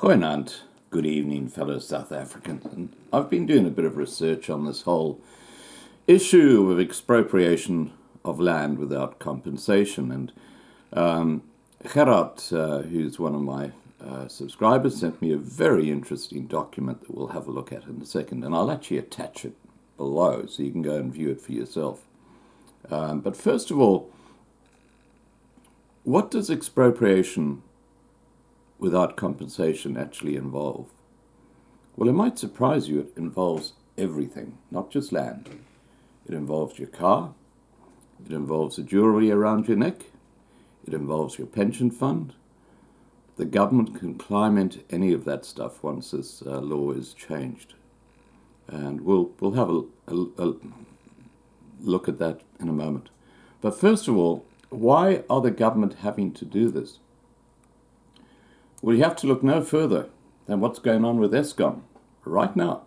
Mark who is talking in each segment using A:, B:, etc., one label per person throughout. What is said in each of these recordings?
A: Goeienaand, good evening, fellow South Africans. And I've been doing a bit of research on this whole issue of expropriation of land without compensation. And Gerard, who's one of my subscribers, sent me a very interesting document that we'll have a look at in a second. And I'll actually attach it below so you can go and view it for yourself. But first of all, what does expropriation without compensation actually involve? Well, it might surprise you, it involves everything, not just land. It involves your car, it involves the jewelry around your neck, it involves your pension fund. The government can climb into any of that stuff once this law is changed. And we'll have a look at that in a moment. But first of all, why are the government having to do this? Well, you have to look no further than what's going on with Eskom right now.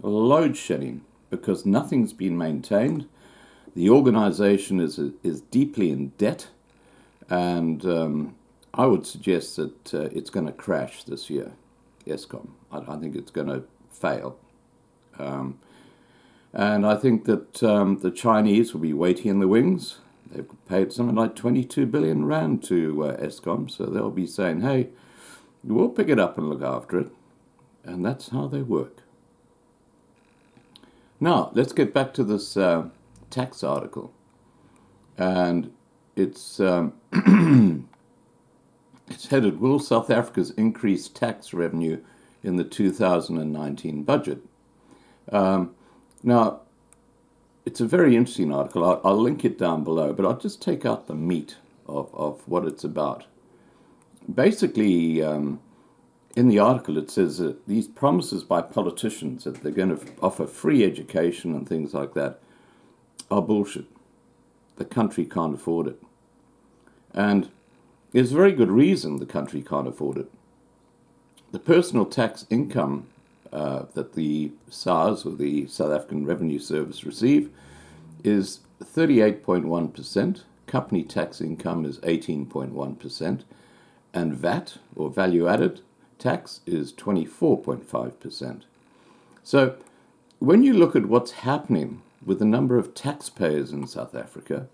A: Load shedding, because nothing's been maintained. The organization is deeply in debt, and I would suggest that it's going to crash this year, Eskom. I think it's going to fail. And I think that the Chinese will be waiting in the wings. They've paid something like 22 billion rand to Eskom, so they'll be saying, hey, we'll pick it up and look after it. And that's how they work. Now, let's get back to this tax article. And it's it's headed, Will South Africa's increased tax revenue in the 2019 budget? Now, it's a very interesting article. I'll link it down below, but I'll just take out the meat of what it's about. Basically, in the article, it says that these promises by politicians that they're going to offer free education and things like that are bullshit. The country can't afford it. And there's a very good reason the country can't afford it. The personal tax income that the SARS, or the South African Revenue Service, receive is 38.1%, company tax income is 18.1%, and VAT, or value added tax, is 24.5%. So when you look at what's happening with the number of taxpayers in South Africa,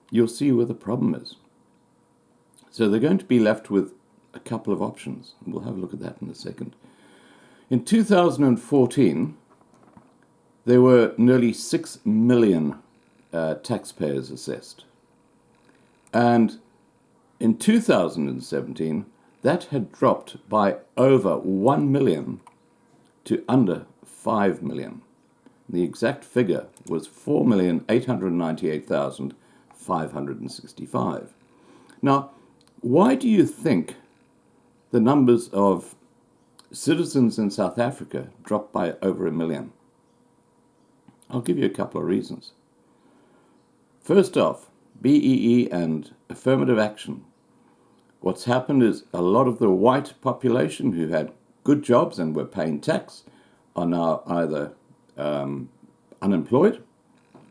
A: you'll see where the problem is. So they're going to be left with a couple of options, and we'll have a look at that in a second. In 2014, there were nearly 6 million taxpayers assessed. And in 2017, that had dropped by over 1 million to under 5 million. The exact figure was 4,898,565. Now, why do you think the numbers of citizens in South Africa dropped by over 1 million? I'll give you a couple of reasons. First off, BEE and affirmative action. What's happened is a lot of the white population who had good jobs and were paying tax are now either unemployed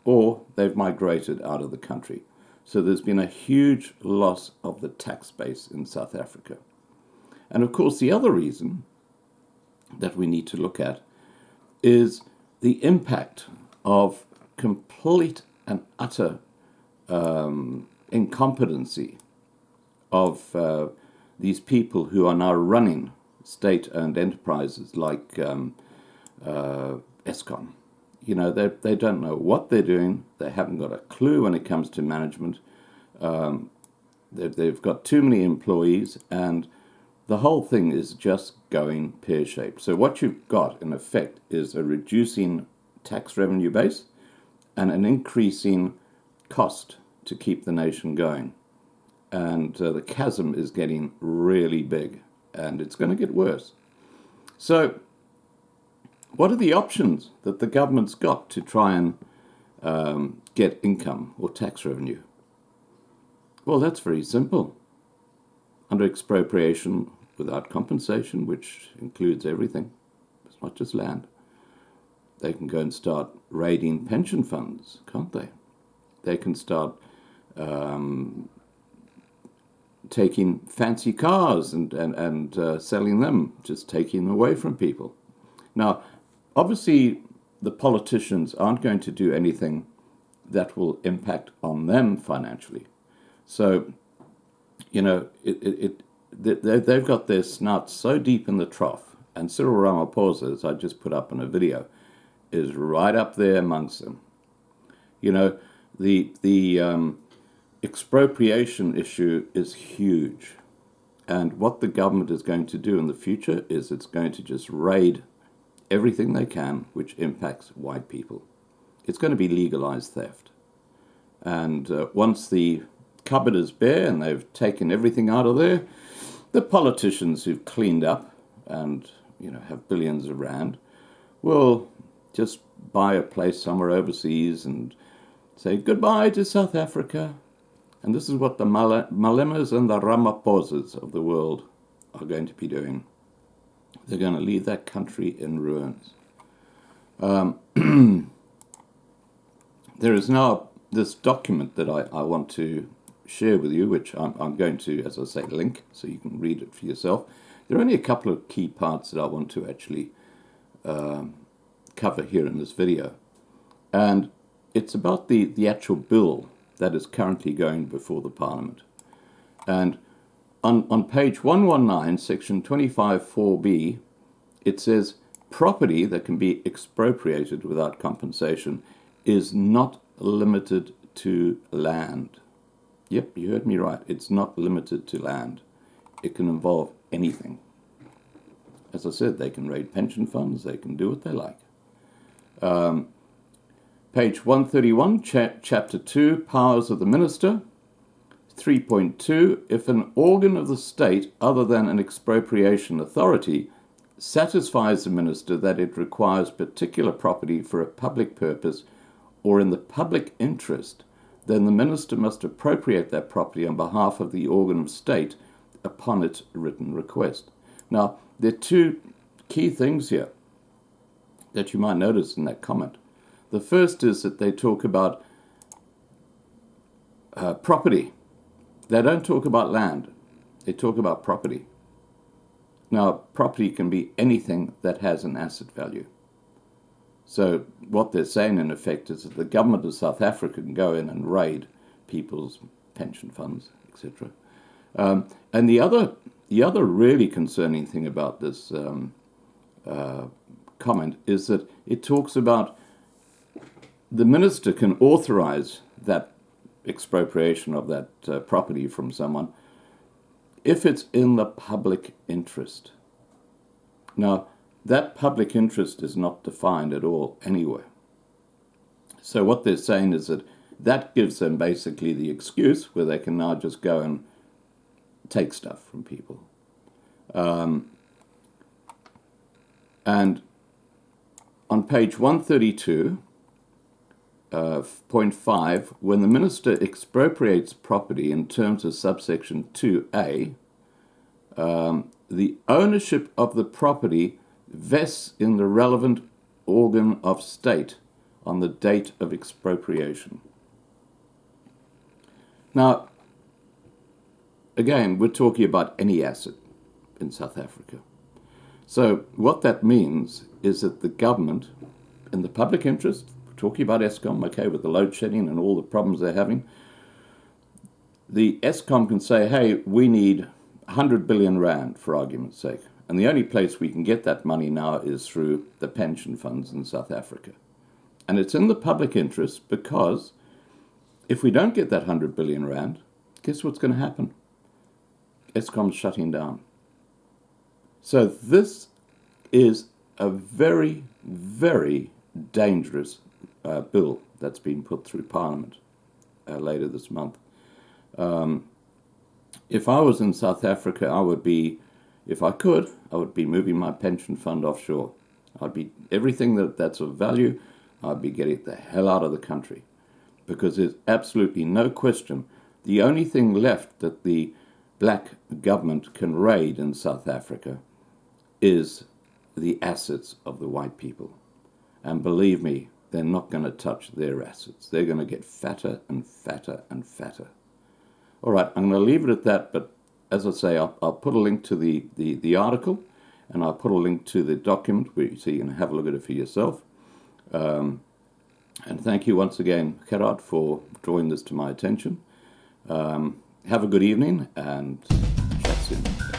A: or they've migrated out of the country. So there's been a huge loss of the tax base in South Africa. And of course, the other reason that we need to look at is the impact of complete and utter incompetency of these people who are now running state-owned enterprises like Eskom. You know, they don't know what they're doing. They haven't got a clue when it comes to management. They've got too many employees, and the whole thing is just going pear-shaped. So what you've got, in effect, is a reducing tax revenue base and an increasing cost to keep the nation going. And the chasm is getting really big, and it's going to get worse. So what are the options that the government's got to try and get income or tax revenue? Well, that's very simple. Under expropriation without compensation, which includes everything, it's not just land, they can go and start raiding pension funds, can't they? They can start taking fancy cars and selling them, just taking them away from people. Now, obviously, the politicians aren't going to do anything that will impact on them financially. So, they've got their snouts so deep in the trough, and Cyril Ramaphosa, as I just put up in a video, is right up there amongst them. The expropriation issue is huge, and what the government is going to do in the future is it's going to just raid everything they can which impacts white people. It's going to be legalized theft. And once the cupboard is bare and they've taken everything out of there, the politicians who've cleaned up and have billions of rand will just buy a place somewhere overseas and say goodbye to South Africa. And this is what the Malemas and the Ramaphosas of the world are going to be doing. They're going to leave that country in ruins. There is now this document that I want to share with you, which I'm going to, as I say, link so you can read it for yourself. There are only a couple of key parts that I want to actually cover here in this video. And it's about the actual bill that is currently going before the Parliament. And on page 119, section 25(4)(b), it says, property that can be expropriated without compensation is not limited to land. Yep, you heard me right. It's not limited to land. It can involve anything. As I said, they can raid pension funds. They can do what they like. Page 131, chapter 2, powers of the minister. 3.2, if an organ of the state other than an expropriation authority satisfies the minister that it requires particular property for a public purpose or in the public interest, then the minister must appropriate that property on behalf of the organ of state upon its written request. Now, there are two key things here that you might notice in that comment. The first is that they talk about property. They don't talk about land. They talk about property. Now, property can be anything that has an asset value. So what they're saying, in effect, is that the government of South Africa can go in and raid people's pension funds, etc. And the other really concerning thing about this comment is that it talks about the minister can authorize that expropriation of that property from someone if it's in the public interest. Now, that public interest is not defined at all anywhere. So what they're saying is that gives them basically the excuse where they can now just go and take stuff from people. And on page 132, point 5, when the minister expropriates property in terms of subsection 2A, the ownership of the property vests in the relevant organ of state on the date of expropriation. Now, again, we're talking about any asset in South Africa. So what that means is that the government, in the public interest, we're talking about Eskom, okay, with the load shedding and all the problems they're having, the Eskom can say, hey, we need 100 billion rand, for argument's sake. And the only place we can get that money now is through the pension funds in South Africa. And it's in the public interest because if we don't get that 100 billion rand, guess what's going to happen? Eskom's shutting down. So this is a very, very dangerous bill that's been put through Parliament later this month. If I was in South Africa, I would be moving my pension fund offshore. I'd be everything that's of value, I'd be getting the hell out of the country. Because there's absolutely no question, the only thing left that the black government can raid in South Africa is the assets of the white people. And believe me, they're not going to touch their assets. They're going to get fatter and fatter and fatter. All right, I'm going to leave it at that, but as I say, I'll put a link to the article, and I'll put a link to the document so you can have a look at it for yourself. And thank you once again, Gerard, for drawing this to my attention. Have a good evening, and chat soon.